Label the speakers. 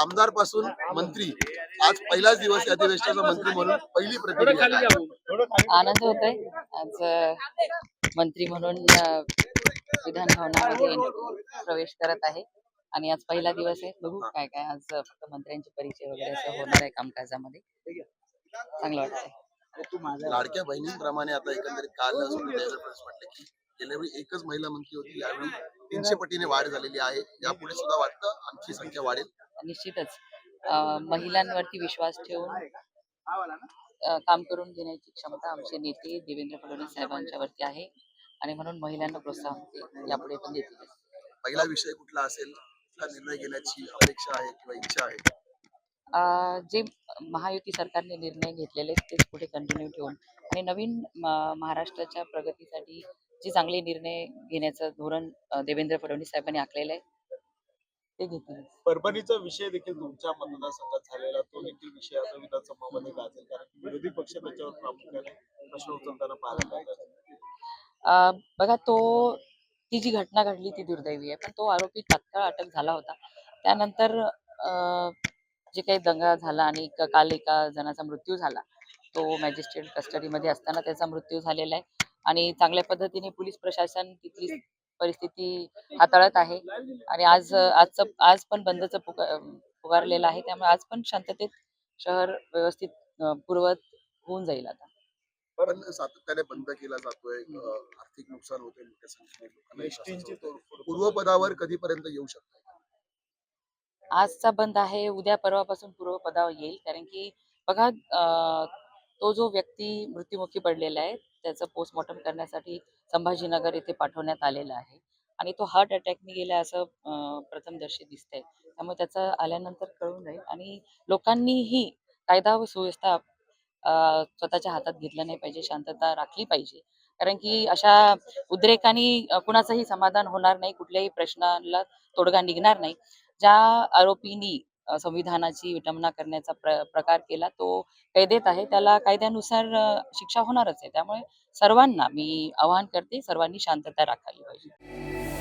Speaker 1: आमदार पासून मंत्री, आज पहिलाच दिवस या अधिवेशनाचा मंत्री म्हणून पहिली प्रतिक्रिया.
Speaker 2: आनंद होतोय आज मंत्री म्हणून विधान भवनामध्ये प्रवेश करत आहे आणि आज पहिला दिवस आहे. बघू काय काय आज फक्त मंत्र्यांचे परिचय वगैरे असं होणार आहे कामकाजामध्ये. चांगलं वाटतंय.
Speaker 1: लाडक्या बहिणींप्रमाणे आता एकंदरीत काल म्हटलं की गेल्या वेळी एकच महिला मंत्री होती, यावेळी 300 पटीने वाढ झालेली आहे. यापुढे सुद्धा वाटतं आणखी संख्या वाढेल.
Speaker 2: निश्चितच महिलांवरती विश्वास ठेवून काम करून घेण्याची क्षमता आमचे नेते देवेंद्र फडणवीस साहेबांच्यावरती आहे आणि म्हणून महिलांना प्रोत्साहन यापुढे पण देतील.
Speaker 1: पहिला विषय कुठला असेल, कुठला निर्णय घेण्याची अपेक्षा आहे किंवा इच्छा आहे?
Speaker 2: जे महायुती सरकारने निर्णय घेतलेले तेच पुढे कंटिन्यू ठेवून आणि नवीन महाराष्ट्राच्या प्रगतीसाठी जे चांगले निर्णय घेण्याचं धोरण देवेंद्र फडणवीस साहेबांनी आखलेलं आहे ते घेतील.
Speaker 3: परभणीचा विषय देखील तुमच्या मतदारसंघात झालेला, तो देखील विषय आता विधानसभामध्ये गाजेल, कारण विरोधी पक्ष त्याच्यावर प्रामुख्याने प्रश्न उचलताना पाहायला मिळतात.
Speaker 2: बघा, ती जी घटना घडली ती दुर्दैवी आहे, पण तो आरोपी तात्काळ अटक झाला होता. त्यानंतर जे काही दंगा झाला आणि काल एका जणाचा मृत्यू झाला, तो मॅजिस्ट्रेट कस्टडीमध्ये असताना त्याचा मृत्यू झालेला आहे आणि चांगल्या पद्धतीने पोलीस प्रशासन तिथली परिस्थिती हाताळत आहे आणि आज पण बंदचं पुकारलेलं आहे. त्यामुळे आज पण शांततेत शहर व्यवस्थित पूर्वत होऊन जाईल. आता
Speaker 1: पण सातत्याने बंद केला जातोय, आर्थिक नुकसान होते मोठ्या संख्येने पूर्वपदावर कधीपर्यंत येऊ शकतो?
Speaker 2: आजचा बंद आहे, उद्या परवापासून पूर्वपदावर येईल. कारण की बघा, तो जो व्यक्ती मृत्युमुखी पडलेला आहे त्याचं पोस्टमॉर्टम करण्यासाठी संभाजीनगर येथे पाठवण्यात आलेलं आहे आणि तो हार्ट अटॅकने गेला असं प्रथमदर्शी दिसतंय. त्यामुळे त्याचं आल्यानंतर कळून जाईल आणि लोकांनीही कायदा व सुव्यवस्था स्वतःच्या हातात घेतलं नाही पाहिजे, शांतता राखली पाहिजे. कारण की अशा उद्रेकांनी कुणाचंही समाधान होणार नाही, कुठल्याही प्रश्नाला तोडगा निघणार नाही. ज्या आरोपींनी संविधानाची विटंबना करण्याचा प्रकार केला तो कैदेत आहे, त्याला कायद्यानुसार शिक्षा होणारच आहे. त्यामुळे सर्वांना मी आवाहन करते, सर्वांनी शांतता राखायला पाहिजे.